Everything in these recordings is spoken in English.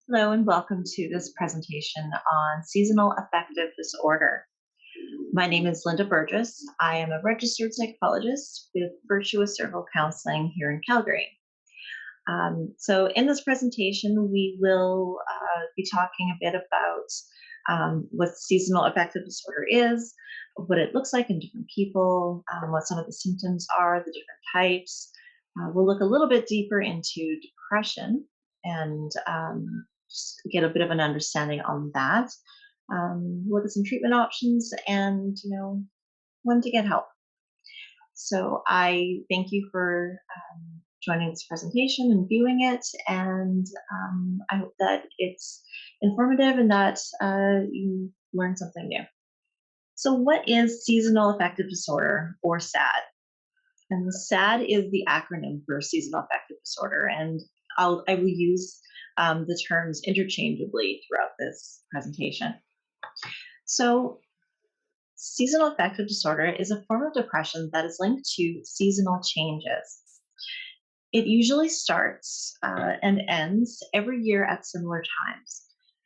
Hello and welcome to this presentation on seasonal affective disorder. My name is Linda Burgess. I am a registered psychologist with Virtuous Circle Counseling here in Calgary. So in this presentation, we will be talking a bit about what seasonal affective disorder is, what it looks like in different people, what some of the symptoms are, the different types. We'll look a little bit deeper into depression and just get a bit of an understanding on that. Look at some treatment options and, when to get help. So I thank you for joining this presentation and viewing it, and I hope that it's informative and that you learn something new. So, what is seasonal affective disorder, or SAD? And the SAD is the acronym for seasonal affective disorder, and I will use the terms interchangeably throughout this presentation. So, seasonal affective disorder is a form of depression that is linked to seasonal changes. It usually starts and ends every year at similar times.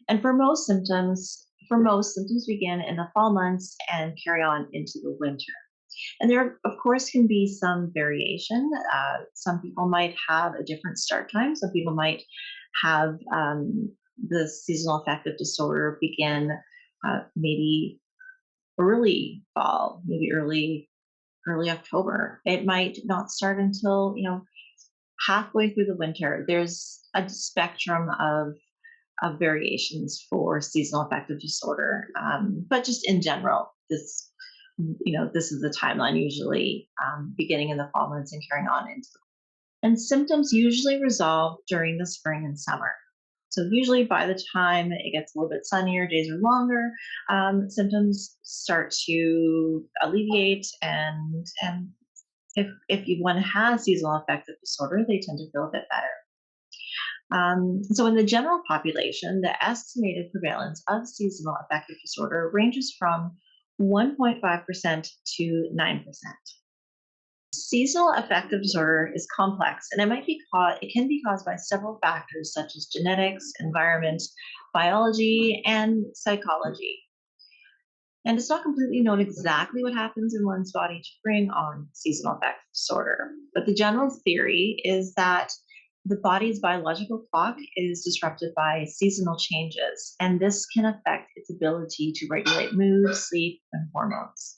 And for most symptoms begin in the fall months and carry on into the winter. And there, of course, can be some variation. Some people might have a different start time. Some people might have the seasonal affective disorder begin maybe early fall, maybe early October. It might not start until halfway through the winter. There's a spectrum of variations for seasonal affective disorder, but just in general, this is the timeline usually beginning in the fall months and carrying on into the and symptoms usually resolve during the spring and summer. So usually by the time it gets a little bit sunnier, days are longer, symptoms start to alleviate, and if one has seasonal affective disorder, they tend to feel a bit better. So in the general population, the estimated prevalence of seasonal affective disorder ranges from 1.5% to 9%. Seasonal affective disorder is complex, and it can be caused by several factors such as genetics, environment, biology, and psychology. And it's not completely known exactly what happens in one's body to bring on seasonal affective disorder. But the general theory is that the body's biological clock is disrupted by seasonal changes, and this can affect its ability to regulate mood, sleep, and hormones.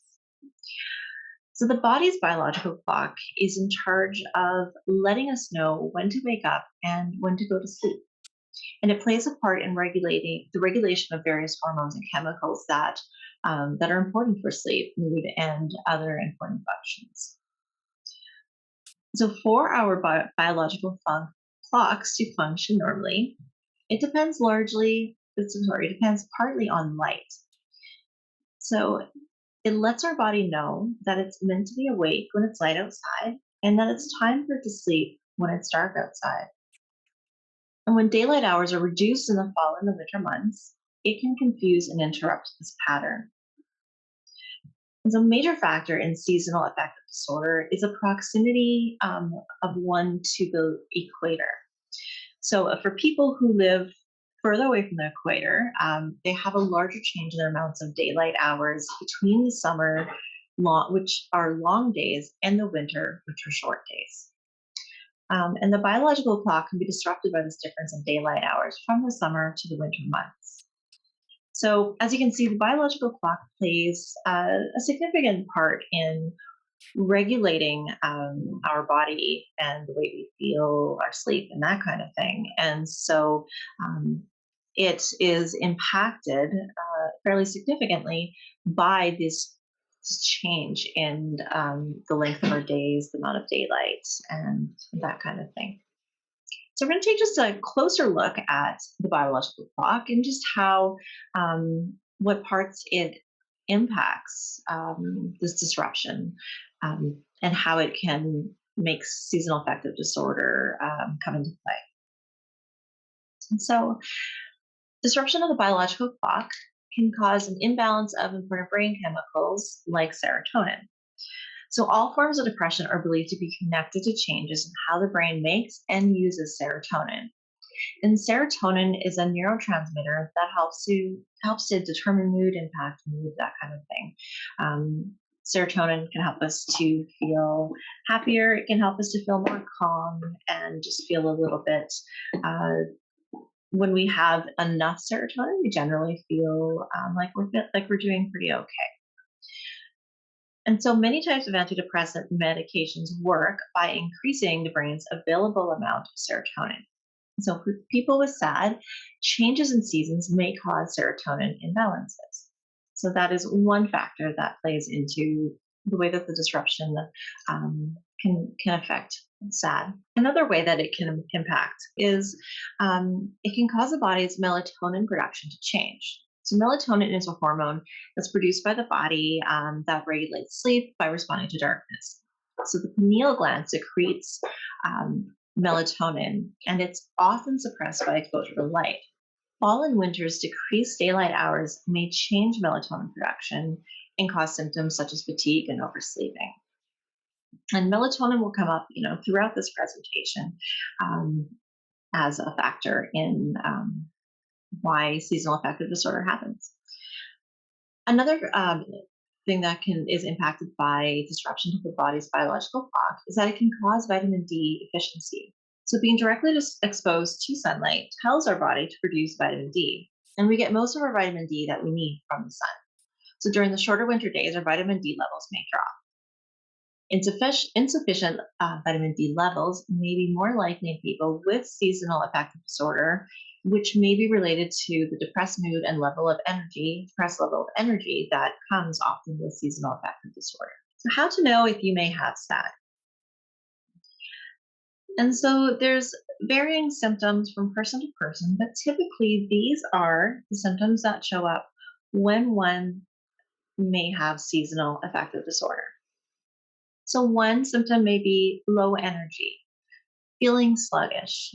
So the body's biological clock is in charge of letting us know when to wake up and when to go to sleep. And it plays a part in regulating the regulation of various hormones and chemicals that are important for sleep, mood, and other important functions. So for our biological clocks to function normally, it depends partly on light. So it lets our body know that it's meant to be awake when it's light outside and that it's time for it to sleep when it's dark outside. And when daylight hours are reduced in the fall and the winter months, it can confuse and interrupt this pattern. And so a major factor in seasonal affective disorder is a proximity of one to the equator. So for people who live further away from the equator, they have a larger change in their amounts of daylight hours between the summer, which are long days, and the winter, which are short days. And the biological clock can be disrupted by this difference in daylight hours from the summer to the winter months. So, as you can see, the biological clock plays a significant part in regulating our body and the way we feel, our sleep, and that kind of thing. And so it is impacted fairly significantly by this change in the length of our days, the amount of daylight, and that kind of thing. So we're going to take just a closer look at the biological clock and just how what parts it impacts this disruption, and how it can make seasonal affective disorder come into play. And so disruption of the biological clock can cause an imbalance of important brain chemicals like serotonin. So all forms of depression are believed to be connected to changes in how the brain makes and uses serotonin. And serotonin is a neurotransmitter that helps to determine mood, impact mood, that kind of thing. Serotonin can help us to feel happier. It can help us to feel more calm and just feel a little bit. Uh, when we have enough serotonin, we generally feel like we're doing pretty okay. And so many types of antidepressant medications work by increasing the brain's available amount of serotonin. So for people with SAD, changes in seasons may cause serotonin imbalances. So that is one factor that plays into the way that the disruption can affect SAD. Another way that it can impact is it can cause the body's melatonin production to change. So melatonin is a hormone that's produced by the body that regulates sleep by responding to darkness. So the pineal gland secretes melatonin, and it's often suppressed by exposure to light. Fall and winter's decreased daylight hours may change melatonin production and cause symptoms such as fatigue and oversleeping. And melatonin will come up, throughout this presentation um, as a factor in why seasonal affective disorder happens. Another thing that is impacted by disruption to the body's biological clock is that it can cause vitamin D deficiency. So being directly exposed to sunlight tells our body to produce vitamin D, and we get most of our vitamin D that we need from the sun. So during the shorter winter days, our vitamin D levels may drop. Insufficient vitamin D levels may be more likely in people with seasonal affective disorder, which may be related to the depressed mood and depressed level of energy that comes often with seasonal affective disorder. So, how to know if you may have SAD? And so, there's varying symptoms from person to person, but typically these are the symptoms that show up when one may have seasonal affective disorder. So, one symptom may be low energy, feeling sluggish.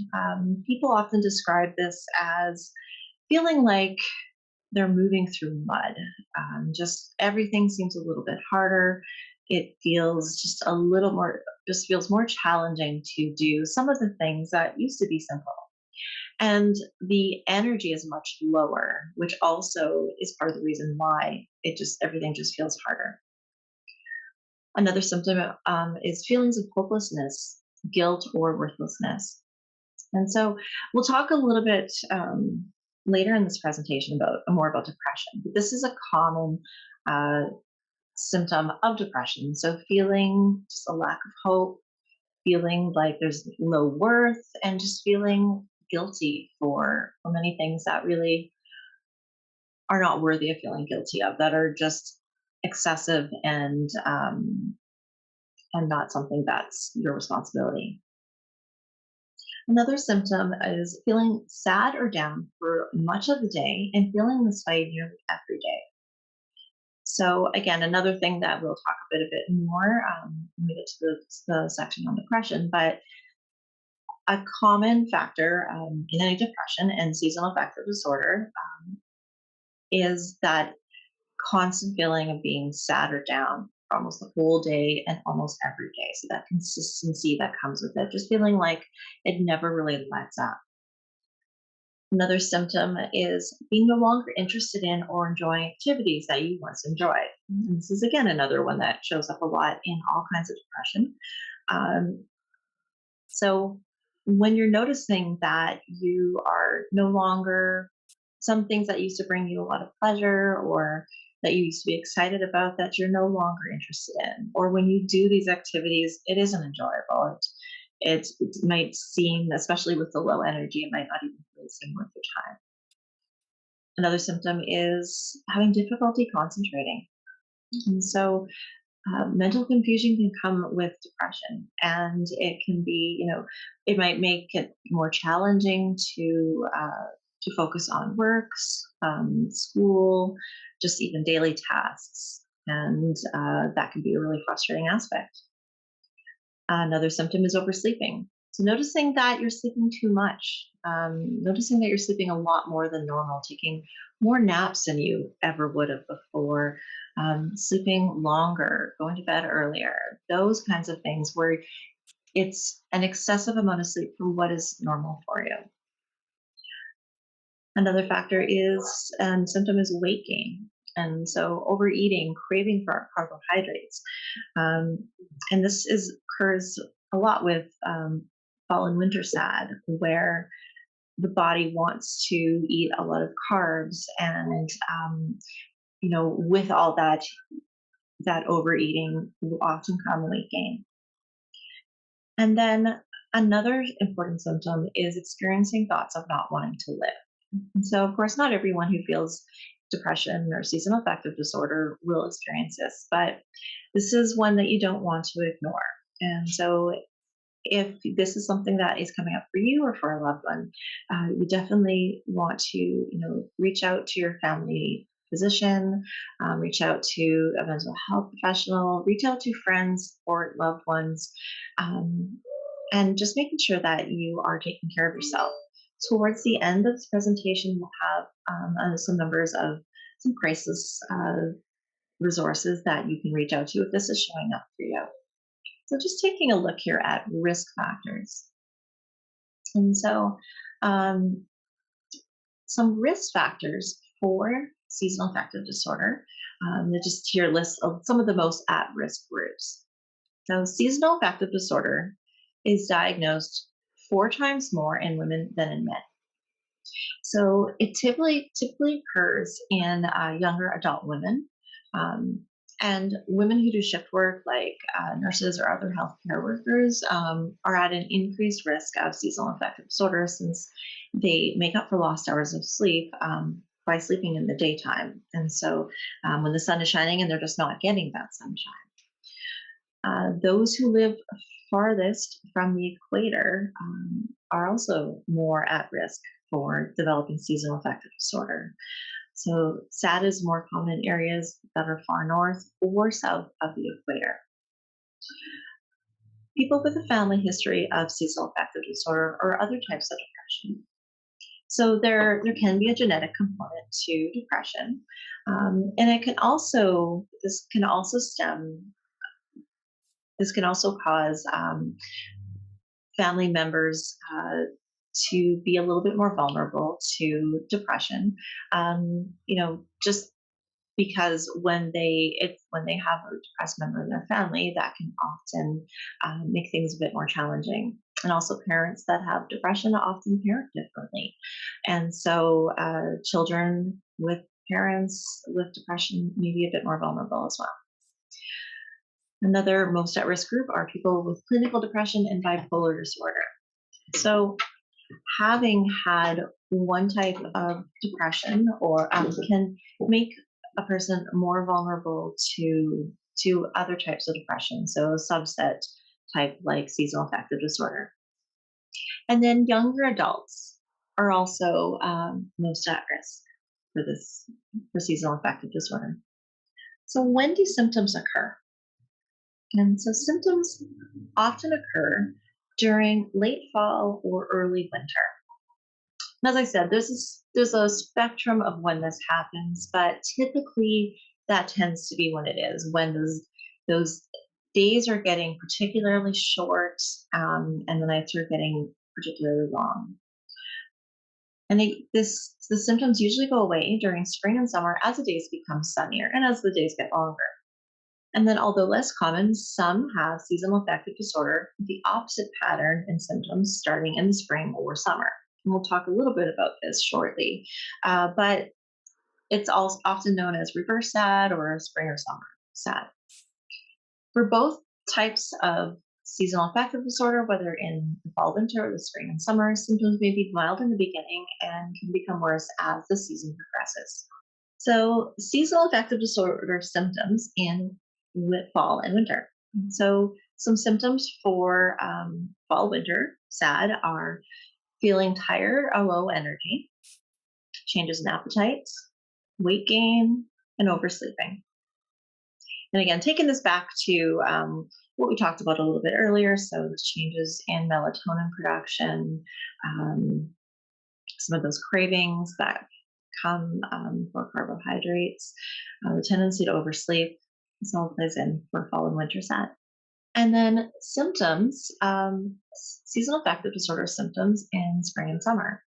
People often describe this as feeling like they're moving through mud. Just everything seems a little bit harder. It feels just feels more challenging to do some of the things that used to be simple. And the energy is much lower, which also is part of the reason why everything just feels harder. Another symptom is feelings of hopelessness, guilt, or worthlessness. And so we'll talk a little bit later in this presentation more about depression. But this is a common uh, symptom of depression. So feeling just a lack of hope, feeling like there's low worth, and just feeling guilty for many things that really are not worthy of feeling guilty of, that are just excessive and not something that's your responsibility. Another symptom is feeling sad or down for much of the day and feeling this way nearly every day. So again, another thing that we'll talk a bit more when we get to the section on depression, but a common factor in any depression and seasonal affective disorder is that constant feeling of being sad or down for almost the whole day and almost every day. So that consistency that comes with it, just feeling like it never really lets up. Another symptom is being no longer interested in or enjoying activities that you once enjoyed. And this is again another one that shows up a lot in all kinds of depression. Um, so when you're noticing that you are no longer some things that used to bring you a lot of pleasure or that you used to be excited about that you're no longer interested in, or when you do these activities, it isn't enjoyable. It might seem, especially with the low energy, it might not even really seem worth your time. Another symptom is having difficulty concentrating. And so mental confusion can come with depression, and it can be, it might make it more challenging to focus on works, school, just even daily tasks, and that can be a really frustrating aspect. Another symptom is oversleeping. So noticing that you're sleeping too much, noticing that you're sleeping a lot more than normal, taking more naps than you ever would have before, sleeping longer, going to bed earlier, those kinds of things where it's an excessive amount of sleep for what is normal for you. Another factor is symptom is weight gain. And so overeating, craving for carbohydrates. Um, and this occurs a lot with fall and winter SAD, where the body wants to eat a lot of carbs, and with all that overeating will often come weight gain. And then another important symptom is experiencing thoughts of not wanting to live. And so, of course, not everyone who feels depression or seasonal affective disorder will experience this, but this is one that you don't want to ignore. And so, if this is something that is coming up for you or for a loved one, you definitely want to, reach out to your family physician, reach out to a mental health professional, reach out to friends or loved ones, um, and just making sure that you are taking care of yourself. Towards the end of this presentation, we'll have some numbers of some crisis resources that you can reach out to if this is showing up for you. So just taking a look here at risk factors. And so some risk factors for seasonal affective disorder, just here list of some of the most at-risk groups. So seasonal affective disorder is diagnosed 4 times more in women than in men. So it typically occurs in younger adult women. And women who do shift work, like nurses or other healthcare workers, are at an increased risk of seasonal affective disorder, since they make up for lost hours of sleep by sleeping in the daytime. And so when the sun is shining and they're just not getting that sunshine. Those who live farthest from the equator are also more at risk for developing seasonal affective disorder. So SAD is more common in areas that are far north or south of the equator. People with a family history of seasonal affective disorder or other types of depression. So there can be a genetic component to depression, and this can also cause family members to be a little bit more vulnerable to depression. Just because when they have a depressed member in their family, that can often make things a bit more challenging. And also, parents that have depression often parent differently, and so children with parents with depression may be a bit more vulnerable as well. Another most at-risk group are people with clinical depression and bipolar disorder. So having had one type of depression can make a person more vulnerable to other types of depression, so a subset type like seasonal affective disorder. And then younger adults are also most at risk for seasonal affective disorder. So when do symptoms occur? And so symptoms often occur during late fall or early winter. And as I said, there's a spectrum of when this happens, but typically that tends to be when it is, when those days are getting particularly short, and the nights are getting particularly long. And the symptoms usually go away during spring and summer as the days become sunnier and as the days get longer. And then, although less common, some have seasonal affective disorder with the opposite pattern and symptoms starting in the spring or summer. And we'll talk a little bit about this shortly. But it's also often known as reverse SAD or spring or summer SAD. For both types of seasonal affective disorder, whether in the fall, winter, or the spring and summer, symptoms may be mild in the beginning and can become worse as the season progresses. So, seasonal affective disorder symptoms in fall and winter. So some symptoms for fall, winter, SAD are feeling tired or low energy, changes in appetite, weight gain, and oversleeping. And again, taking this back to what we talked about a little bit earlier, so the changes in melatonin production, some of those cravings that come for carbohydrates, the tendency to oversleep. This all plays in for fall and winter SAD. And then symptoms, seasonal affective disorder symptoms in spring and summer.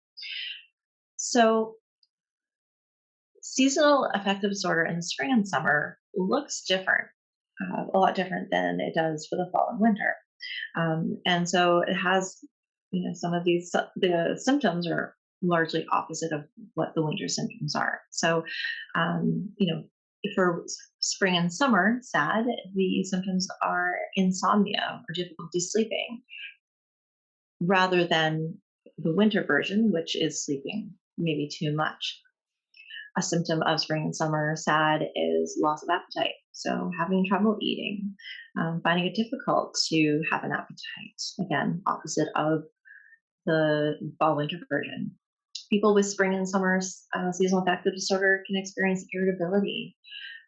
So, seasonal affective disorder in the spring and summer looks different, a lot different than it does for the fall and winter. And so it has, some of the symptoms are largely opposite of what the winter symptoms are. So, for spring and summer, SAD, the symptoms are insomnia or difficulty sleeping, rather than the winter version, which is sleeping maybe too much. A symptom of spring and summer SAD is loss of appetite. So, having trouble eating, finding it difficult to have an appetite. Again, opposite of the fall winter version. People with spring and summer seasonal affective disorder can experience irritability.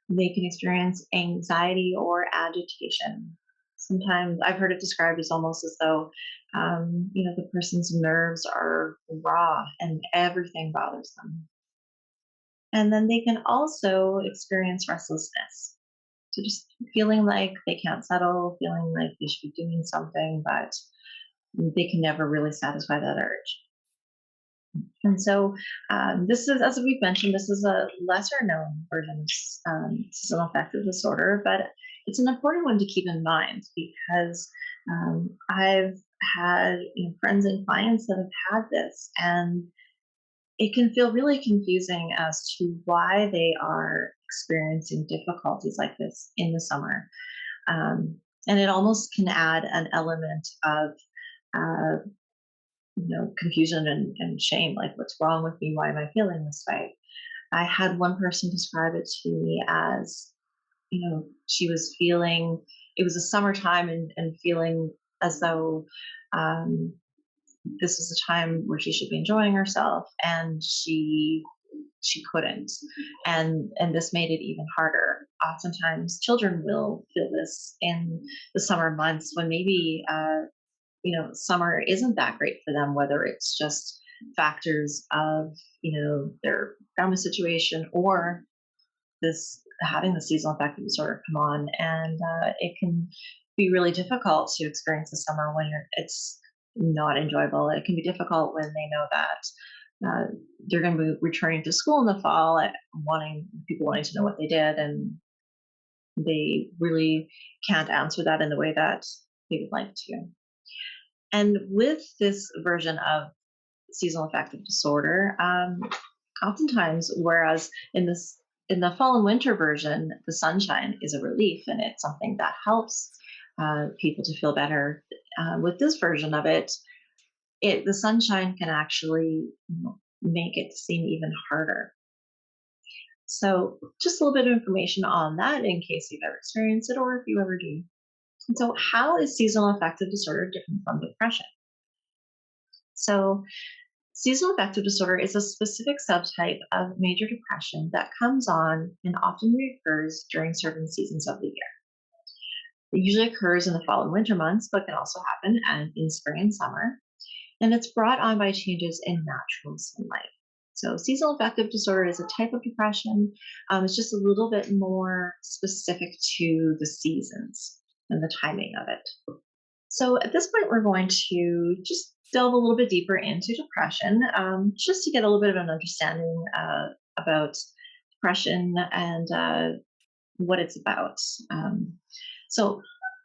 They can experience anxiety or agitation. Sometimes I've heard it described as almost as though, the person's nerves are raw and everything bothers them. And then they can also experience restlessness. So just feeling like they can't settle, feeling like they should be doing something, but they can never really satisfy that urge. And so, this is, as we've mentioned, this is a lesser known version of seasonal affective disorder, but it's an important one to keep in mind because I've had friends and clients that have had this, and it can feel really confusing as to why they are experiencing difficulties like this in the summer. And it almost can add an element of uh, confusion and shame, like what's wrong with me? Why am I feeling this way? I had one person describe it to me as, she was feeling, it was a summertime and feeling as though um, this was a time where she should be enjoying herself, and she couldn't, and this made it even harder. Oftentimes children will feel this in the summer months when maybe summer isn't that great for them, whether it's just factors of, their family situation or this having the seasonal affective disorder come on. And it can be really difficult to experience the summer when it's not enjoyable. It can be difficult when they know that they're going to be returning to school in the fall, wanting to know what they did, and they really can't answer that in the way that they would like to. And with this version of seasonal affective disorder, oftentimes, whereas in the fall and winter version, the sunshine is a relief and it's something that helps people to feel better. With this version of it, the sunshine can actually make it seem even harder. So, just a little bit of information on that in case you've ever experienced it or if you ever do. And so, how is seasonal affective disorder different from depression? So, seasonal affective disorder is a specific subtype of major depression that comes on and often reoccurs during certain seasons of the year. It usually occurs in the fall and winter months, but can also happen in spring and summer. And it's brought on by changes in natural sunlight. So, seasonal affective disorder is a type of depression. It's just a little bit more specific to the seasons and the timing of it. So at this point, we're going to just delve a little bit deeper into depression, just to get a little bit of an understanding about depression and what it's about. So,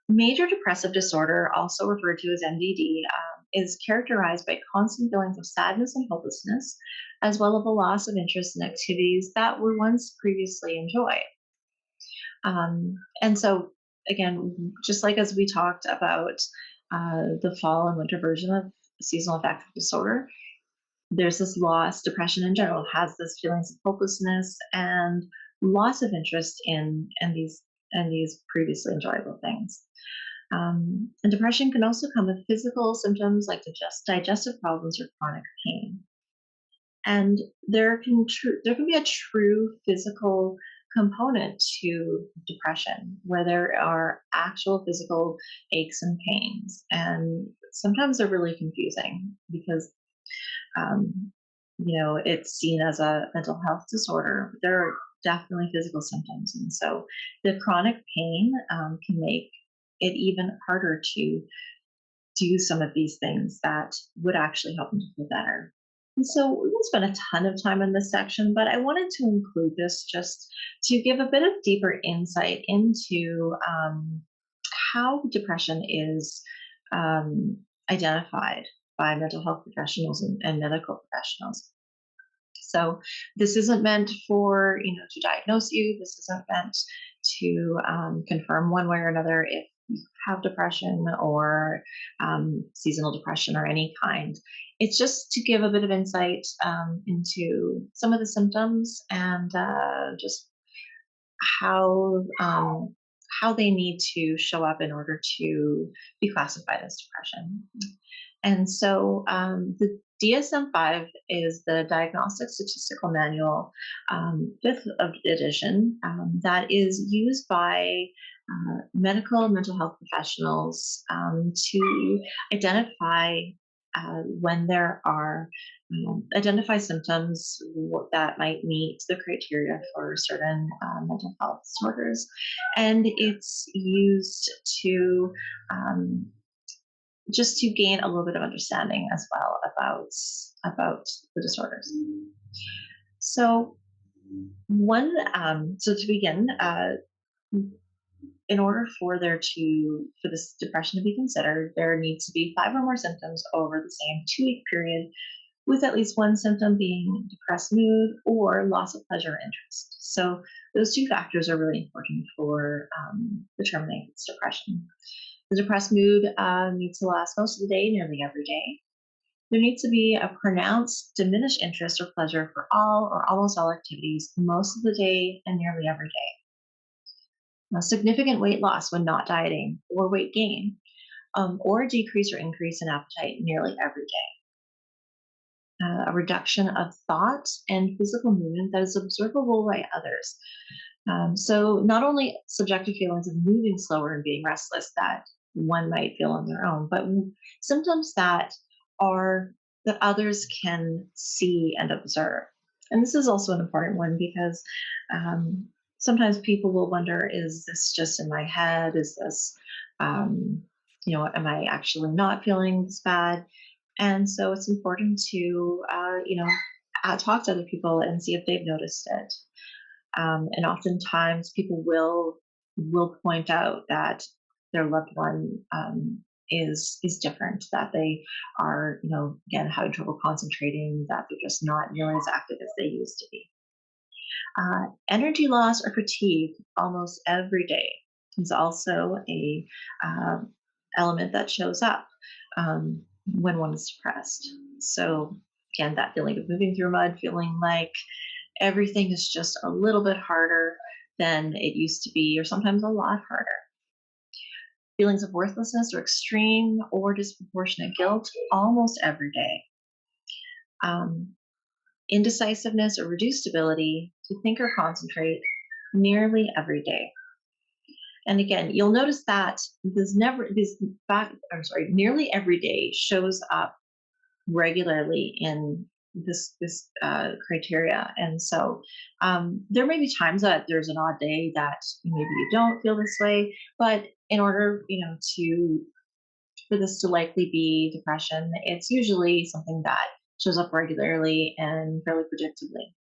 major depressive disorder, also referred to as MDD, is characterized by constant feelings of sadness and hopelessness, as well as a loss of interest in activities that were once previously enjoyed. And so, again, just like as we talked about the fall and winter version of seasonal affective disorder, there's this loss. Depression in general has this feelings of hopelessness and loss of interest in these previously enjoyable things. And depression can also come with physical symptoms like digestive problems or chronic pain. And there can be a true physical component to depression where there are actual physical aches and pains, and sometimes they're really confusing because it's seen as a mental health disorder. There are definitely physical symptoms, and so the chronic pain can make it even harder to do some of these things that would actually help them to feel better. And so we won't spend a ton of time in this section, but I wanted to include this just to give a bit of deeper insight into how depression is um, identified by mental health professionals and medical professionals. So this isn't meant for, to diagnose you. This isn't meant to confirm one way or another if you have depression or seasonal depression or any kind. It's just to give a bit of insight into some of the symptoms and just how how they need to show up in order to be classified as depression. And so the DSM-5 is the Diagnostic Statistical Manual, fifth of edition, that is used by medical and mental health professionals to identify when there are identify symptoms that might meet the criteria for certain mental health disorders, and it's used to just to gain a little bit of understanding as well about the disorders. So so to begin, in order for this depression to be considered, there needs to be 5 or more symptoms over the same 2-week period, with at least one symptom being depressed mood or loss of pleasure or interest. So those 2 factors are really important for determining if it's depression. The depressed mood needs to last most of the day, nearly every day. There needs to be a pronounced diminished interest or pleasure for all or almost all activities most of the day and nearly every day. Now, significant weight loss when not dieting, or weight gain, or a decrease or increase in appetite nearly every day. A reduction of thought and physical movement that is observable by others. So not only subjective feelings of moving slower and being restless that one might feel on their own, but symptoms that others can see and observe. And this is also an important one because sometimes people will wonder, is this just in my head? Is this, am I actually not feeling this bad? And so it's important to, talk to other people and see if they've noticed it. And oftentimes people will point out that their loved one is different, that they are, again, having trouble concentrating, that they're just not nearly as active as they used to be. Energy loss or fatigue almost every day is also a element that shows up when one is depressed. So again, that feeling of moving through mud, feeling like everything is just a little bit harder than it used to be, or sometimes a lot harder. Feelings of worthlessness or extreme or disproportionate guilt almost every day. Indecisiveness or reduced ability to think or concentrate nearly every day. And again, you'll notice that nearly every day shows up regularly in this criteria. And so there may be times that there's an odd day that maybe you don't feel this way, but in order, for this to likely be depression, it's usually something that shows up regularly and fairly predictably.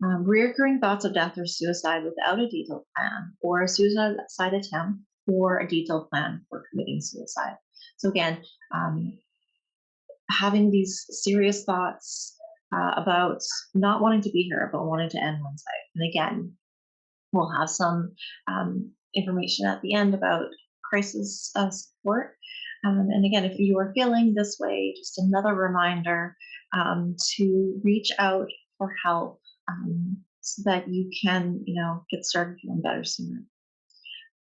Reoccurring thoughts of death or suicide without a detailed plan, or a suicide attempt, or a detailed plan for committing suicide. So again, having these serious thoughts about not wanting to be here, but wanting to end one's life. And again, we'll have some information at the end about crisis support. And again, if you are feeling this way, just another reminder to reach out for help so that you can, get started feeling better sooner.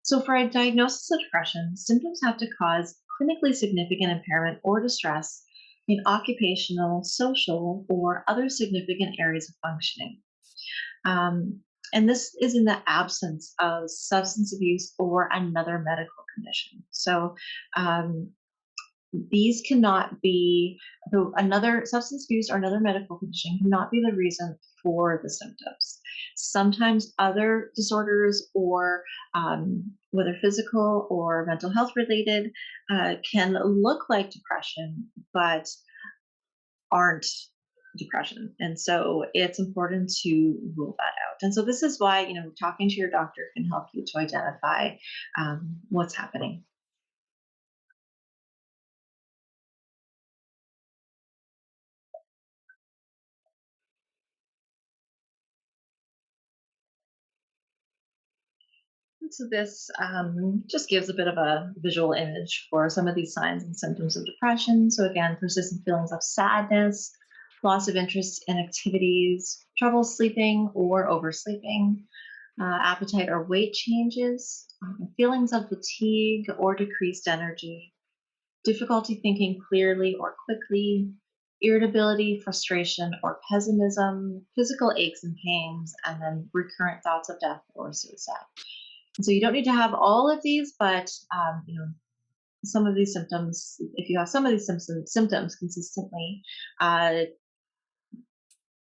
So for a diagnosis of depression, symptoms have to cause clinically significant impairment or distress in occupational, social, or other significant areas of functioning. And this is in the absence of substance abuse or another medical condition. So these cannot be, another substance abuse or another medical condition cannot be the reason for the symptoms. Sometimes other disorders, or whether physical or mental health related, can look like depression, but aren't depression. And so it's important to rule that out. And so this is why, talking to your doctor can help you to identify what's happening. So this just gives a bit of a visual image for some of these signs and symptoms of depression. So again, persistent feelings of sadness, loss of interest in activities, trouble sleeping or oversleeping, appetite or weight changes, feelings of fatigue or decreased energy, difficulty thinking clearly or quickly, irritability, frustration, or pessimism, physical aches and pains, and then recurrent thoughts of death or suicide. And so you don't need to have all of these, but some of these symptoms, if you have some of these symptoms consistently, uh,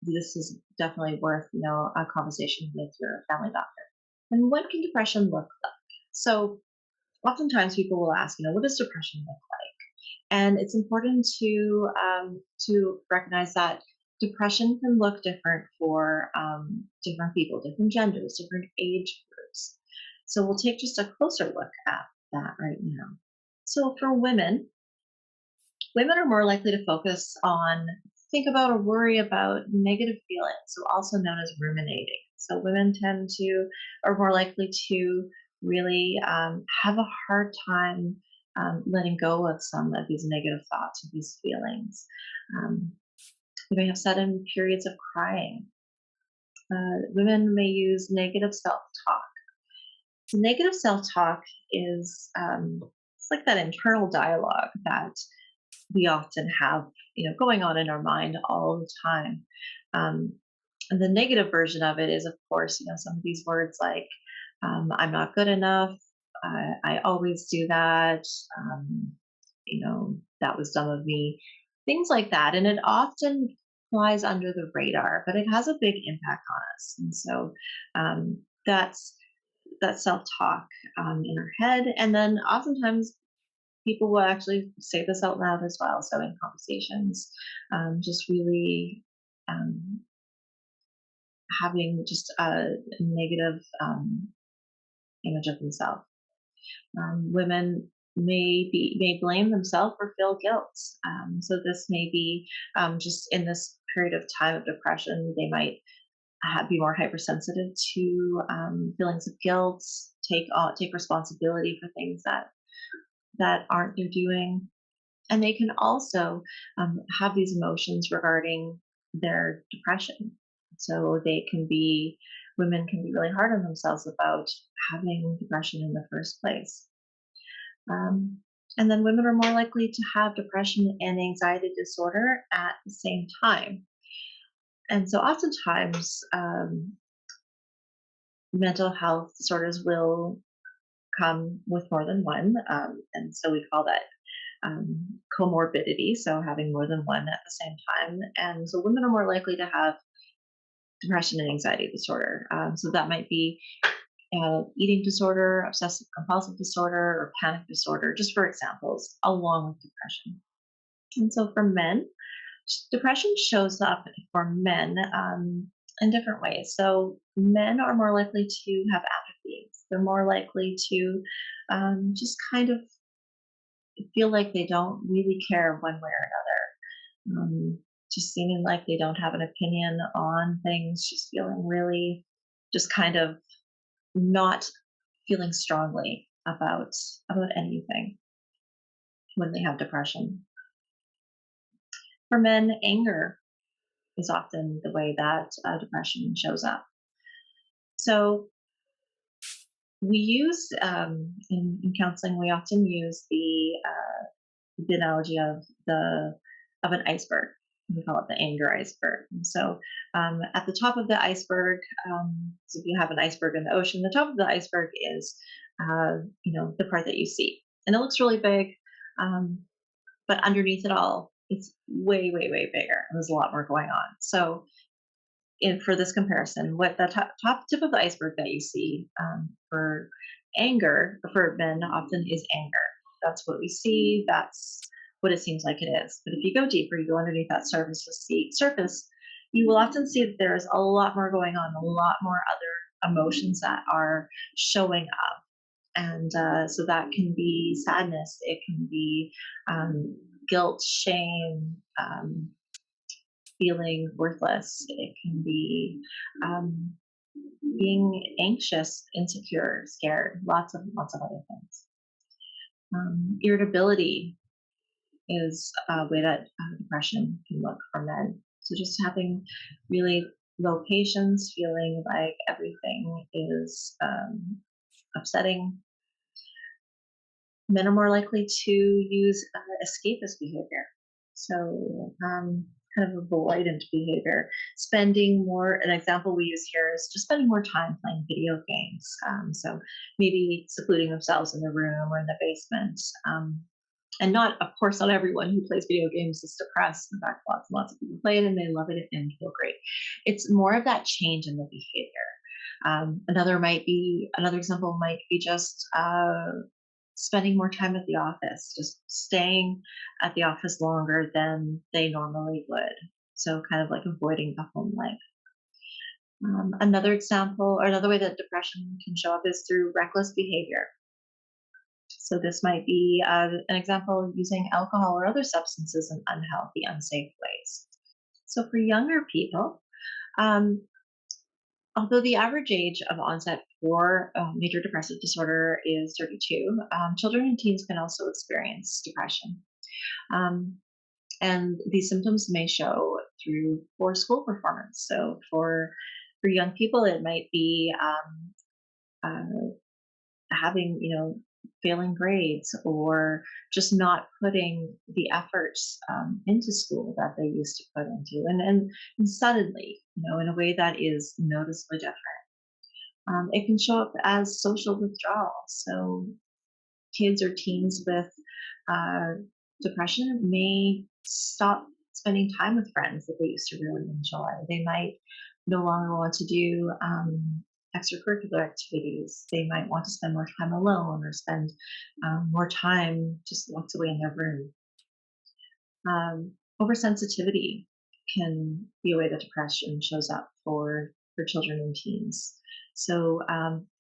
this is definitely worth a conversation with your family doctor. And what can depression look like? So oftentimes people will ask, what does depression look like? And it's important to recognize that depression can look different for different people, different genders, different age groups. So we'll take just a closer look at that right now. So for women, women are more likely to focus on, think about or worry about negative feelings, so also known as ruminating. So women are more likely to really have a hard time letting go of some of these negative thoughts or these feelings. Um, they may have sudden periods of crying. Women may use negative self-talk. So negative self-talk is it's like that internal dialogue that we often have, going on in our mind all the time. Um, and the negative version of it is, of course, some of these words like "I'm not good enough," "I always do that," "that was dumb of me," things like that. And it often flies under the radar, but it has a big impact on us. And so that's that self-talk in our head, and then oftentimes people will actually say this out loud as well. So in conversations, just really um, having just a negative image of themselves. Women may blame themselves or feel guilt. So this may be just in this period of time of depression, they might be more hypersensitive to feelings of guilt, take responsibility for things that aren't their doing. And they can also have these emotions regarding their depression. So women can be really hard on themselves about having depression in the first place. Um, and then women are more likely to have depression and anxiety disorder at the same time. And so oftentimes, mental health disorders will come with more than one. And so we call that comorbidity, so having more than one at the same time. And so women are more likely to have depression and anxiety disorder. So that might be eating disorder, obsessive compulsive disorder, or panic disorder, just for examples, along with depression. And so for men, depression shows up for men in different ways. So men are more likely to have apathy. They're more likely to just kind of feel like they don't really care one way or another. Just seeming like they don't have an opinion on things, just feeling really, just kind of not feeling strongly about anything when they have depression. For men, anger is often the way that depression shows up. So we use in counseling, we often use the analogy of an iceberg. We call it the anger iceberg. And so at the top of the iceberg, so if you have an iceberg in the ocean, the top of the iceberg is the part that you see, and it looks really big, but underneath it all, it's way, way, way bigger. And there's a lot more going on. So for this comparison, what the top tip of the iceberg that you see for anger for men often is anger. That's what we see. That's what it seems like it is. But if you go deeper, you go underneath that surface, you will often see that there's a lot more going on, a lot more other emotions that are showing up. And so that can be sadness, it can be guilt, shame, feeling worthless, it can be um, being anxious, insecure, scared, lots of other things. Irritability is a way that depression can look for men. So just having really low patience, feeling like everything is upsetting. Men are more likely to use escapist behavior. So kind of avoidant behavior. Spending more, an example we use here is just spending more time playing video games. So maybe secluding themselves in the room or in the basement. And not, of course, not everyone who plays video games is depressed. In fact, lots and lots of people play it and they love it and feel great. It's more of that change in the behavior. Another example might be just spending more time at the office, just staying at the office longer than they normally would. So kind of like avoiding the home life. Another example or another way that depression can show up is through reckless behavior. So this might be an example using alcohol or other substances in unhealthy, unsafe ways. So for younger people, um, although the average age of onset for major depressive disorder is 32, children and teens can also experience depression. Um, and these symptoms may show through poor school performance. So for young people, it might be having, failing grades or just not putting the efforts into school that they used to put into, and suddenly, in a way that is noticeably different. It can show up as social withdrawal. So kids or teens with uh, depression may stop spending time with friends that they used to really enjoy. They might no longer want to do extracurricular activities. They might want to spend more time alone or spend more time just locked away in their room. Oversensitivity can be a way that depression shows up for children and teens. So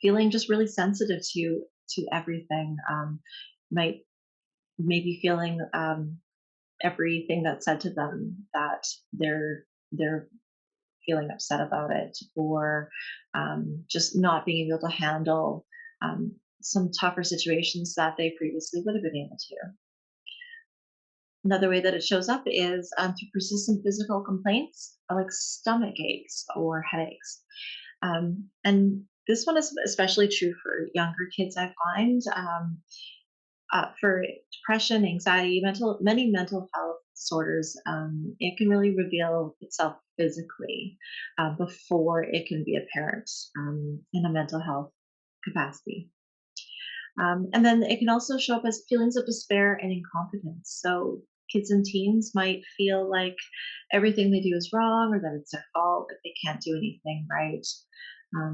feeling just really sensitive to everything, might maybe feeling everything that's said to them that they're feeling upset about it, or just not being able to handle some tougher situations that they previously would have been able to. Another way that it shows up is through persistent physical complaints like stomach aches or headaches. And this one is especially true for younger kids, I find. For depression, anxiety, many mental health disorders, it can really reveal itself physically before it can be apparent in a mental health capacity. And then it can also show up as feelings of despair and incompetence. So kids and teens might feel like everything they do is wrong or that it's their fault, that they can't do anything right,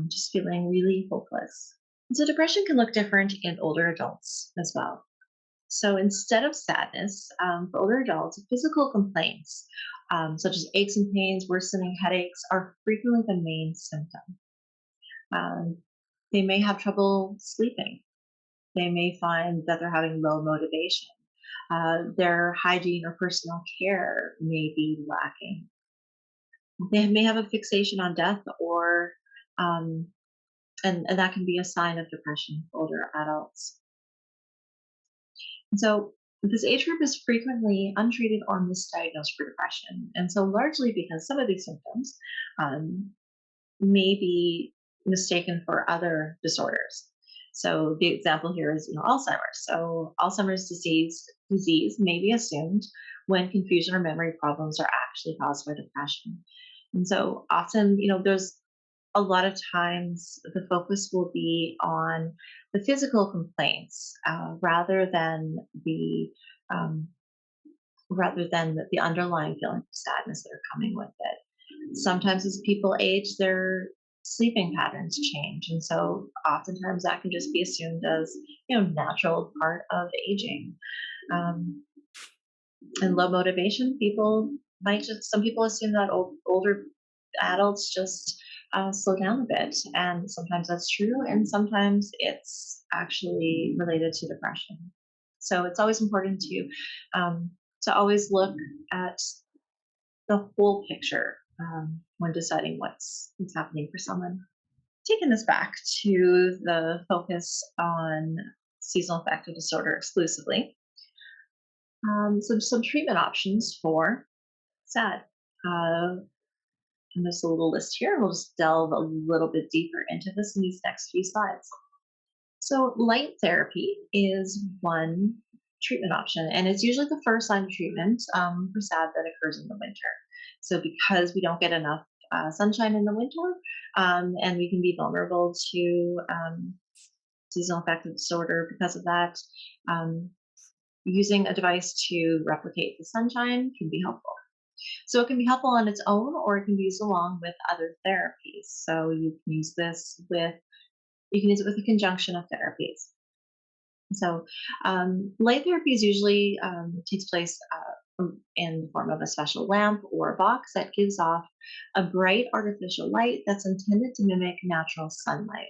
just feeling really hopeless. And so depression can look different in older adults as well. So instead of sadness, for older adults, physical complaints such as aches and pains, worsening headaches are frequently the main symptom. Um, they may have trouble sleeping. They may find that they're having low motivation. Their hygiene or personal care may be lacking. They may have a fixation on death, or and that can be a sign of depression for older adults. And so this age group is frequently untreated or misdiagnosed for depression, and so largely because some of these symptoms um, may be mistaken for other disorders. So the example here is, Alzheimer's. So Alzheimer's disease may be assumed when confusion or memory problems are actually caused by depression. And so often, there's a lot of times the focus will be on the physical complaints um, rather than the underlying feeling of sadness that are coming with it. Sometimes as people age, their sleeping patterns change, and so oftentimes that can just be assumed as natural part of aging. Um, And low motivation, some people assume that older adults just slow down a bit. And sometimes that's true. And sometimes it's actually related to depression. So it's always important to always look at the whole picture when deciding what's happening for someone. Taking this back to the focus on seasonal affective disorder exclusively, some treatment options for SAD. And there's a little list here. We'll just delve a little bit deeper into this in these next few slides. So, light therapy is one treatment option, and it's usually the first line of treatment for SAD that occurs in the winter. So, because we don't get enough sunshine in the winter, and we can be vulnerable to seasonal affective disorder because of that, um, using a device to replicate the sunshine can be helpful. So it can be helpful on its own, or it can be used along with other therapies. So you can use it with a conjunction of therapies. So light therapy is usually takes place in the form of a special lamp or a box that gives off a bright artificial light that's intended to mimic natural sunlight.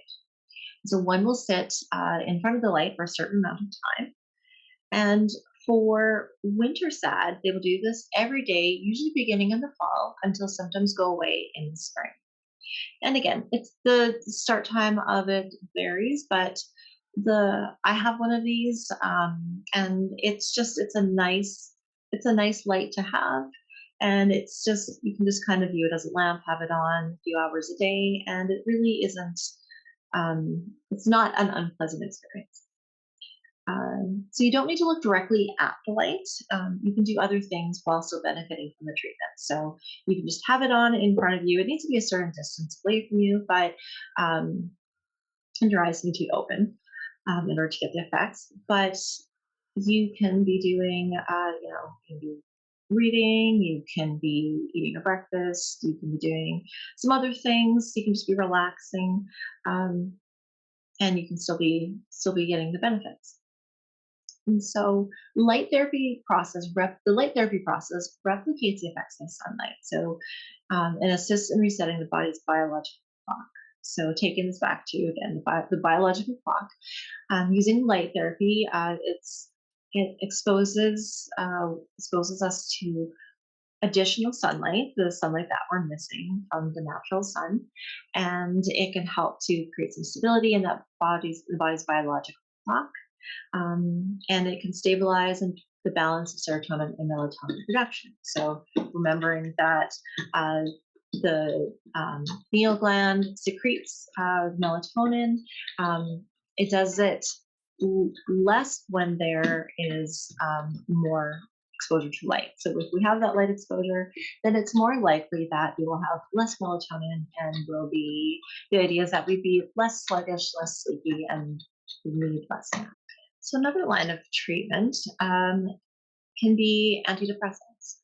So one will sit in front of the light for a certain amount of time. And for winter SAD, they will do this every day, usually beginning in the fall until symptoms go away in the spring. And again, it's the start time of it varies, but I have one of these, and it's a nice light to have, and it's just you can just kind of view it as a lamp, have it on a few hours a day, and it really isn't. It's not an unpleasant experience. So you don't need to look directly at the light. You can do other things while still benefiting from the treatment. So you can just have it on in front of you. It needs to be a certain distance away from you, but and your eyes need to be open in order to get the effects. But you can be doing, you can be reading, you can be eating a breakfast, you can be doing some other things. You can just be relaxing, and you can still be getting the benefits. And so, the light therapy process replicates the effects of sunlight. So, and assists in resetting the body's biological clock. So, taking this back to again the biological clock, using light therapy, it exposes us to additional sunlight, the sunlight that we're missing from the natural sun, and it can help to create some stability in the body's biological clock, and it can stabilize the balance of serotonin and melatonin production. So remembering that the pineal gland secretes melatonin. It does it less when there is more exposure to light. So if we have that light exposure, then it's more likely that we will have less melatonin, and the idea is that we'd be less sluggish, less sleepy, and we need less nap. So another line of treatment can be antidepressants.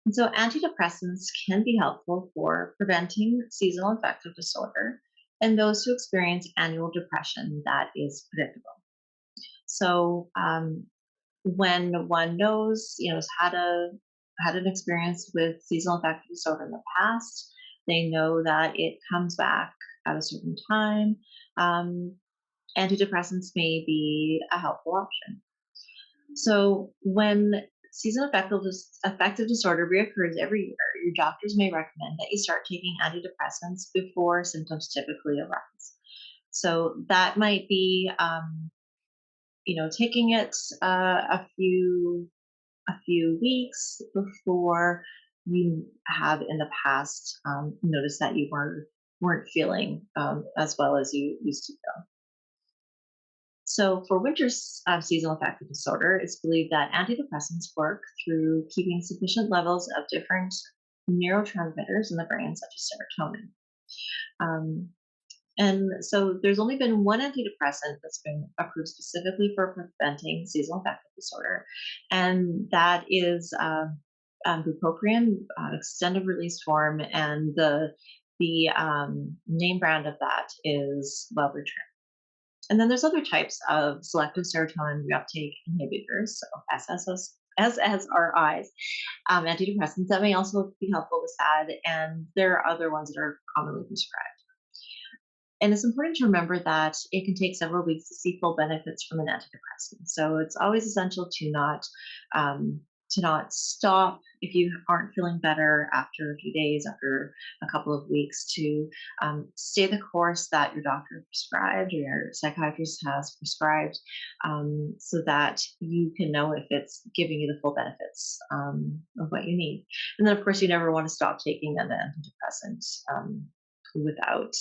And so antidepressants can be helpful for preventing seasonal affective disorder and those who experience annual depression that is predictable. So when one has had an experience with seasonal affective disorder in the past, they know that it comes back at a certain time. Antidepressants may be a helpful option. So when seasonal affective disorder reoccurs every year, your doctors may recommend that you start taking antidepressants before symptoms typically arise. So that might be, taking it a few weeks before you have in the past noticed that you weren't feeling as well as you used to feel. So for winter seasonal affective disorder, it's believed that antidepressants work through keeping sufficient levels of different neurotransmitters in the brain, such as serotonin. And so there's only been one antidepressant that's been approved specifically for preventing seasonal affective disorder, and that is bupropion, extended release form, and the name brand of that is Wellbutrin. And then there's other types of selective serotonin reuptake inhibitors, so SSRIs, antidepressants that may also be helpful with SAD, and there are other ones that are commonly prescribed. And it's important to remember that it can take several weeks to see full benefits from an antidepressant. So it's always essential to not stop if you aren't feeling better after a few days, after a couple of weeks, to stay the course that your doctor prescribed or your psychiatrist has prescribed, so that you can know if it's giving you the full benefits of what you need. And then, of course, you never want to stop taking an antidepressant without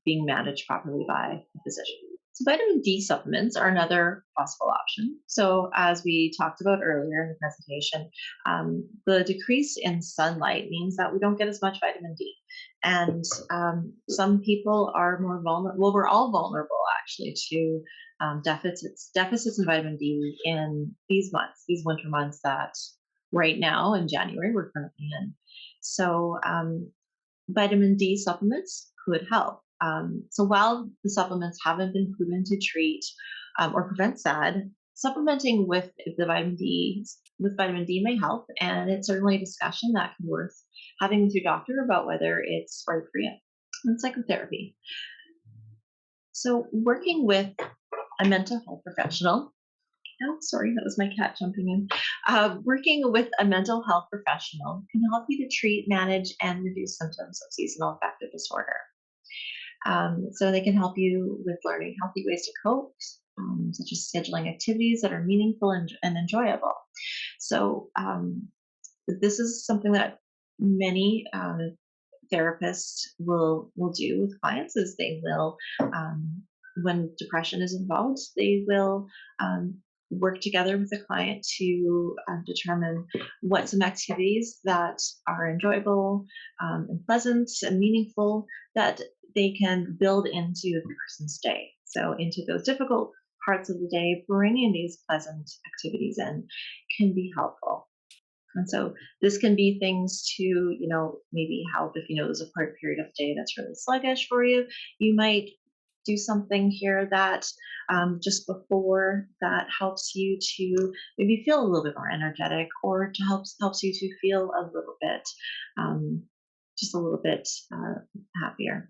being managed properly by a physician. So vitamin D supplements are another possible option. So as we talked about earlier in the presentation, the decrease in sunlight means that we don't get as much vitamin D. And some people are more vulnerable. Well, we're all vulnerable actually to deficits in vitamin D in these months, these winter months that right now in January we're currently in. So vitamin D supplements could help. So while the supplements haven't been proven to treat or prevent SAD, supplementing with vitamin D may help, and it's certainly a discussion that can be worth having with your doctor about whether it's right for you. And psychotherapy. So working with a mental health professional. Oh, sorry, that was my cat jumping in. Working with a mental health professional can help you to treat, manage, and reduce symptoms of seasonal affective disorder. So they can help you with learning healthy ways to cope, such as scheduling activities that are meaningful and enjoyable. So this is something that many therapists will do with clients. Is they will, when depression is involved, they will work together with the client to determine what some activities that are enjoyable and pleasant and meaningful that they can build into the person's day. So into those difficult parts of the day, bringing these pleasant activities in can be helpful. And so this can be things to, maybe help if there's a period of day that's really sluggish for you. You might do something here that just before that helps you to maybe feel a little bit more energetic, or to helps you to feel a little bit, just a little bit happier.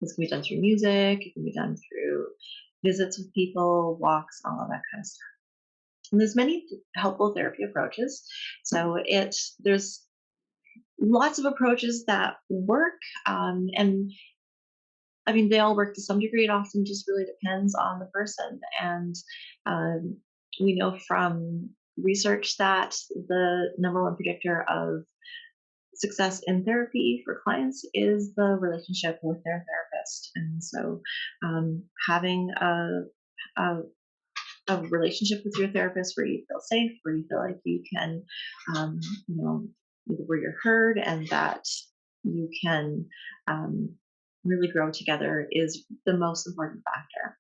This can be done through music. It can be done through visits with people, walks, all of that kind of stuff. And there's many helpful therapy approaches. So there's lots of approaches that work, and I mean, they all work to some degree. It often just really depends on the person. And we know from research that the number one predictor of success in therapy for clients is the relationship with their therapist. And so having a relationship with your therapist where you feel safe, where you feel like you can, where you're heard and that you can really grow together is the most important factor.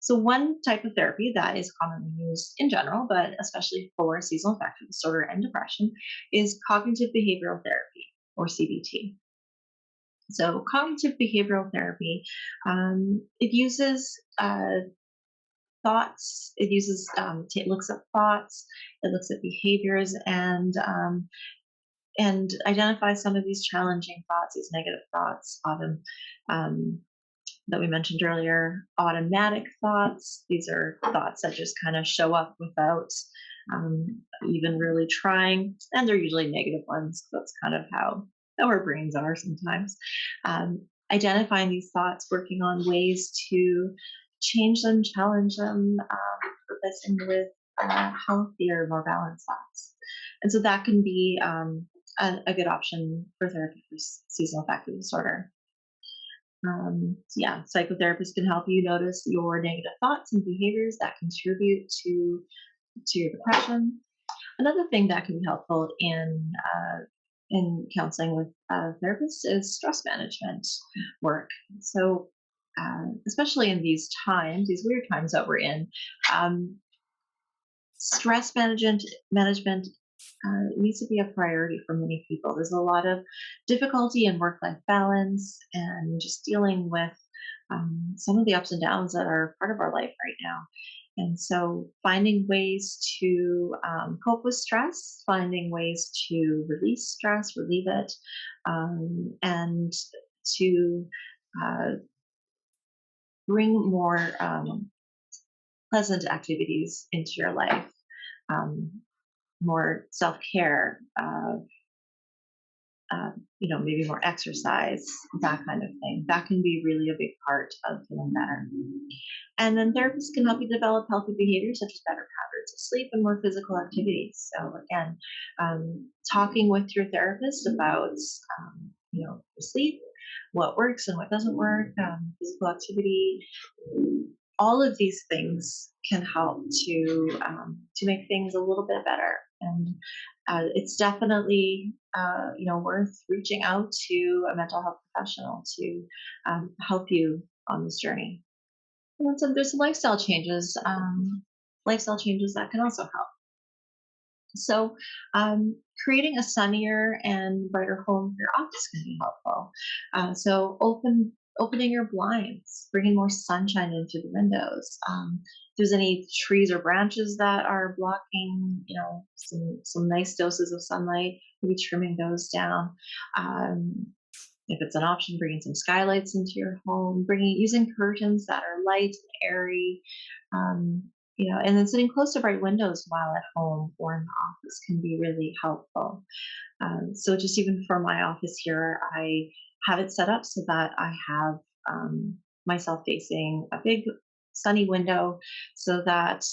So one type of therapy that is commonly used in general, but especially for seasonal affective disorder and depression, is cognitive behavioral therapy, or CBT. So cognitive behavioral therapy, it uses thoughts. It looks at thoughts, it looks at behaviors, and identify some of these challenging thoughts, these negative thoughts, that we mentioned earlier, automatic thoughts. These are thoughts that just kind of show up without even really trying, and they're usually negative ones. That's kind of how our brains are sometimes. Identifying these thoughts, working on ways to change them, challenge them, replacing with healthier, more balanced thoughts. And so that can be a good option for therapy for seasonal affective disorder. Psychotherapists can help you notice your negative thoughts and behaviors that contribute to your depression. Another thing that can be helpful in counseling with therapists is stress management work. So, especially in these times, these weird times that we're in, stress management needs to be a priority for many people. There's a lot of difficulty in work-life balance and just dealing with some of the ups and downs that are part of our life right now. And so finding ways to cope with stress, finding ways to release stress, relieve it, and to uh, bring more pleasant activities into your life, more self care, maybe more exercise, that kind of thing. That can be really a big part of feeling better. And then therapists can help you develop healthy behaviors such as better patterns of sleep and more physical activities. So again, talking with your therapist about, your sleep, what works and what doesn't work, physical activity, all of these things can help to make things a little bit better. And it's definitely worth reaching out to a mental health professional to help you on this journey. And so there's lifestyle changes that can also help. So, creating a sunnier and brighter home for your office can be helpful. Opening your blinds, bringing more sunshine into the windows. If there's any trees or branches that are blocking, some nice doses of sunlight, maybe trimming those down. Um, if it's an option, bringing some skylights into your home, bringing using curtains that are light and airy, and then sitting close to bright windows while at home or in the office can be really helpful. So just even for my office here, I have it set up so that I have myself facing a big sunny window so that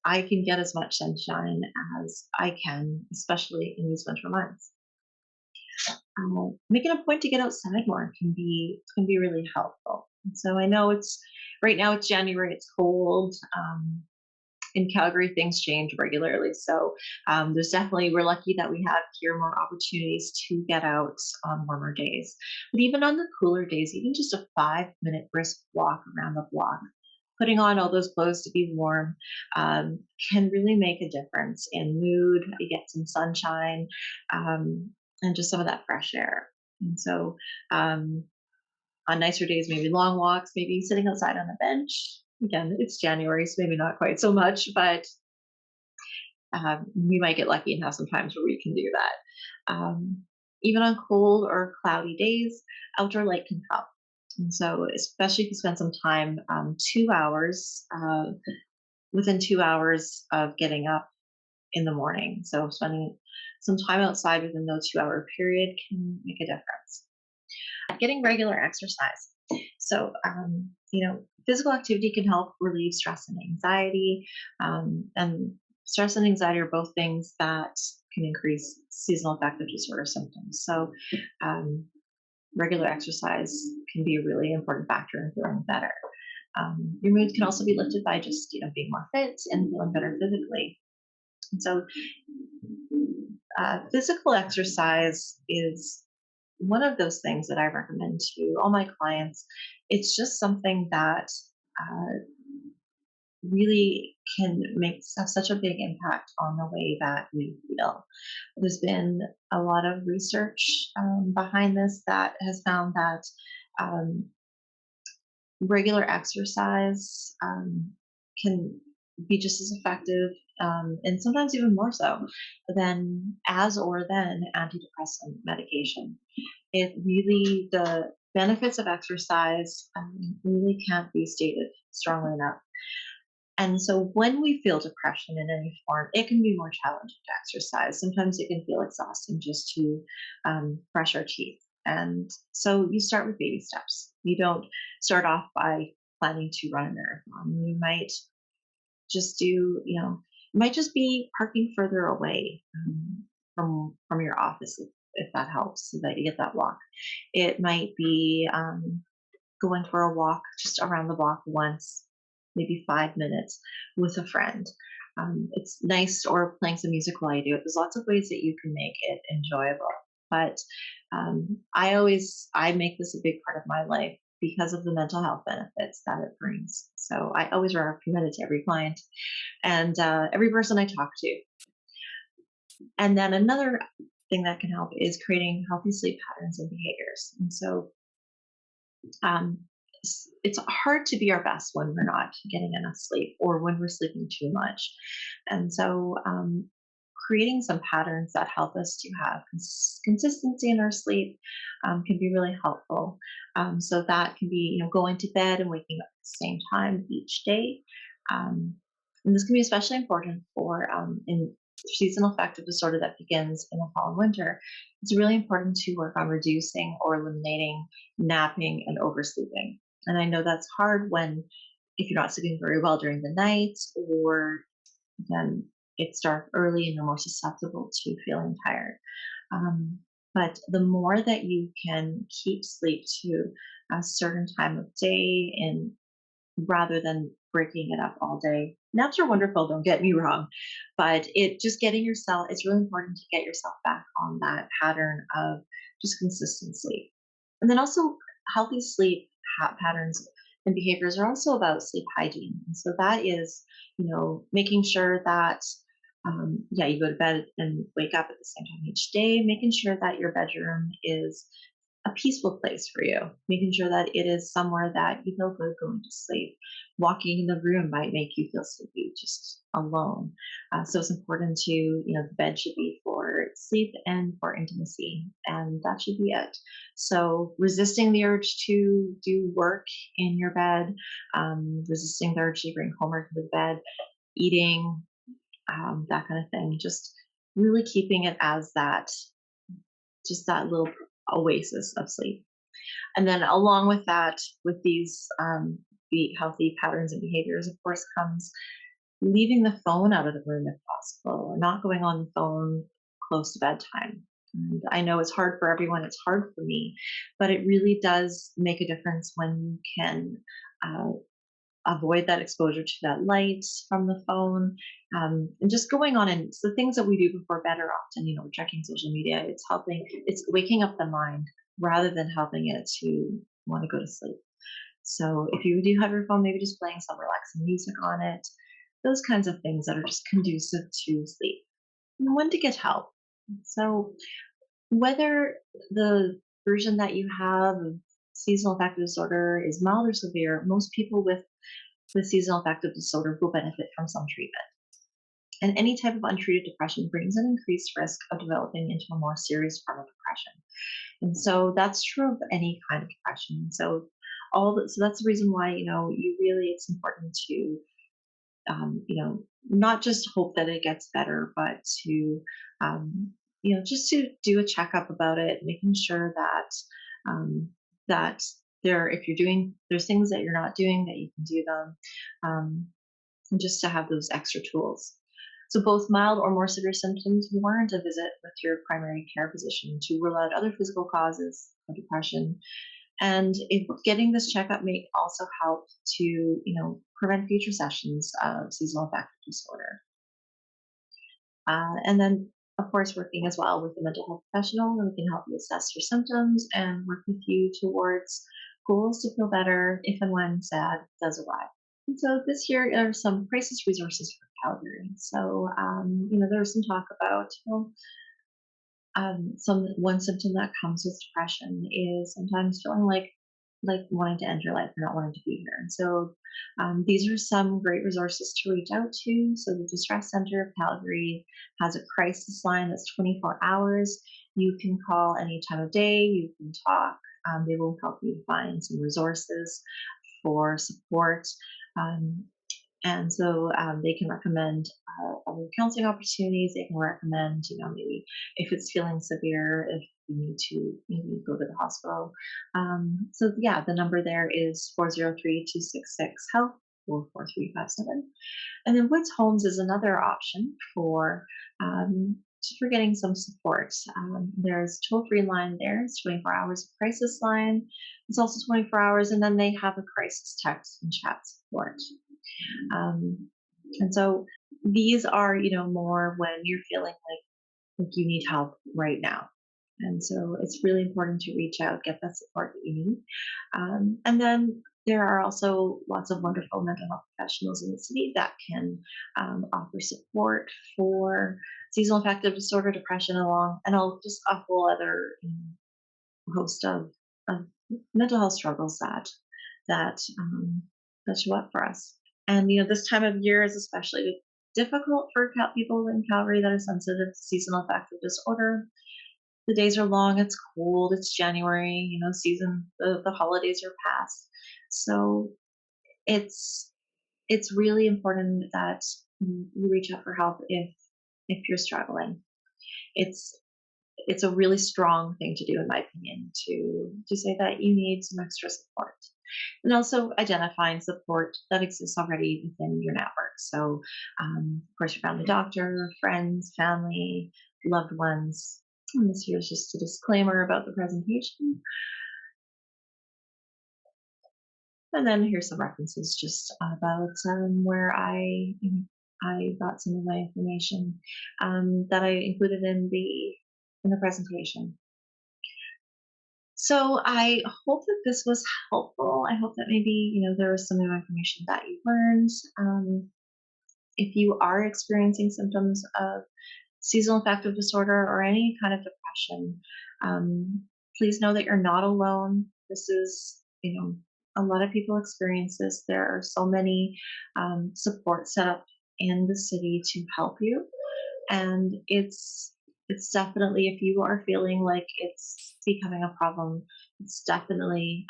I can get as much sunshine as I can, especially in these winter months. Making a point to get outside more can be really helpful. And so I know it's right now it's January, it's cold. In Calgary, things change regularly. So there's definitely we're lucky that we have here more opportunities to get out on warmer days. But even on the cooler days, even just a 5-minute brisk walk around the block, putting on all those clothes to be warm, can really make a difference in mood. You get some sunshine, and just some of that fresh air. And so on nicer days, maybe long walks, maybe sitting outside on a bench. Again, it's January, so maybe not quite so much, but we might get lucky and have some times where we can do that. Even on cold or cloudy days, outdoor light can help. And so, especially if you spend some time, 2 hours, within 2 hours of getting up in the morning. So, spending some time outside within those 2 hour period can make a difference. Getting regular exercise. So, physical activity can help relieve stress and anxiety. And stress and anxiety are both things that can increase seasonal affective disorder symptoms. So, regular exercise can be a really important factor in feeling better. Your mood can also be lifted by just being more fit and feeling better physically. And so, physical exercise is one of those things that I recommend to all my clients. It's just something that uh, really can have such a big impact on the way that we feel. There's been a lot of research behind this that has found that um, regular exercise can be just as effective, and sometimes even more so than antidepressant medication. The benefits of exercise really can't be stated strongly enough. And so when we feel depression in any form, it can be more challenging to exercise. Sometimes it can feel exhausting just to brush our teeth. And so you start with baby steps. You don't start off by planning to run a marathon. You might just it might just be parking further away from your office if that helps, so that you get that walk. It might be going for a walk just around the block once, maybe 5 minutes with a friend. It's nice, or playing some music while you do it. There's lots of ways that you can make it enjoyable. But I make this a big part of my life because of the mental health benefits that it brings. So I always recommend it to every client and every person I talk to. And then another thing that can help is creating healthy sleep patterns and behaviors. And so, it's hard to be our best when we're not getting enough sleep or when we're sleeping too much. And so, creating some patterns that help us to have consistency in our sleep can be really helpful. So that can be, going to bed and waking up at the same time each day. Um, and this can be especially important for in seasonal affective disorder that begins in the fall and winter. It's really important to work on reducing or eliminating napping and oversleeping. And I know that's hard when if you're not sleeping very well during the night, or then it starts early and you're more susceptible to feeling tired. Um, but the more that you can keep sleep to a certain time of day and rather than breaking it up all day. Naps are wonderful, don't get me wrong, but it just getting yourself, it's really important to get yourself back on that pattern of just consistent sleep. And then also healthy sleep patterns and behaviors are also about sleep hygiene. And so that is, making sure that yeah, you go to bed and wake up at the same time each day, making sure that your bedroom is a peaceful place for you, making sure that it is somewhere that you feel good going to sleep. Walking in the room might make you feel sleepy just alone. So it's important to, the bed should be for sleep and for intimacy, and that should be it. So resisting the urge to do work in your bed, resisting the urge to bring homework into bed, eating, that kind of thing, just really keeping it as that, just that little oasis of sleep. And then along with that, with these healthy patterns and behaviors, of course, comes leaving the phone out of the room if possible, or not going on the phone close to bedtime. And I know it's hard for everyone. It's hard for me, but it really does make a difference when you can uh, avoid that exposure to that light from the phone, and just going on. And it's the things that we do before bed are often, checking social media. It's helping, it's waking up the mind rather than helping it to want to go to sleep. So if you do have your phone, maybe just playing some relaxing music on it, those kinds of things that are just conducive to sleep. And when to get help. So whether the version that you have of seasonal affective disorder is mild or severe, most people with seasonal affective disorder will benefit from some treatment. And any type of untreated depression brings an increased risk of developing into a more serious form of depression. And so that's true of any kind of depression. So so that's the reason why, you really, it's important to, not just hope that it gets better, but to, just to do a checkup about it, making sure um, that if you're doing, there's things that you're not doing that you can do them, and just to have those extra tools. So both mild or more severe symptoms warrant a visit with your primary care physician to rule out other physical causes of depression. And if getting this checkup may also help to, prevent future sessions of seasonal affective disorder. And then, of course, working as well with a mental health professional who can help you assess your symptoms and work with you towards goals to feel better if and when SAD does arrive. And so this year are some crisis resources for Calgary. So, there was some talk about, some one symptom that comes with depression is sometimes feeling like wanting to end your life or not wanting to be here. And so these are some great resources to reach out to. So the Distress Center of Calgary has a crisis line that's 24 hours. You can call any time of day. You can talk. They will help you find some resources for support. Um, and so they can recommend other counseling opportunities. They can recommend, maybe if it's feeling severe, if you need to maybe go to the hospital. So yeah, the number there is 403-266-HELP or 4357. And then Woods Homes is another option for just for getting some support. There's a toll-free line there. It's 24 hours of crisis line. It's also 24 hours, and then they have a crisis text and chat support. Um, and so these are, more when you're feeling like you need help right now. And so it's really important to reach out, get that support that you need. And then there are also lots of wonderful mental health professionals in the city that can offer support for seasonal affective disorder, depression, and just a whole other host of mental health struggles that that show up for us. And this time of year is especially difficult for people in Calgary that are sensitive to seasonal affective disorder. The days are long, it's cold, it's January, the holidays are past. So it's it's really important that you reach out for help if you're struggling. It's it's a really strong thing to do, in my opinion, to say that you need some extra support. And also identifying support that exists already within your network. So, of course, your family doctor, friends, family, loved ones. And this here is just a disclaimer about the presentation. And then here's some references just about where I got some of my information that I included in the presentation. So I hope that this was helpful. I hope that maybe there was some new information that you learned. If you are experiencing symptoms of seasonal affective disorder or any kind of depression, please know that you're not alone. This is, a lot of people experience this. There are so many support set up in the city to help you, and it's definitely, if you are feeling like it's becoming a problem, it's definitely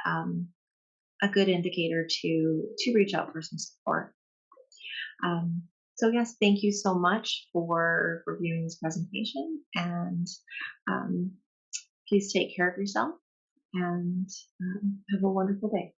a good indicator to reach out for some support. So yes, thank you so much for viewing this presentation, and please take care of yourself and have a wonderful day.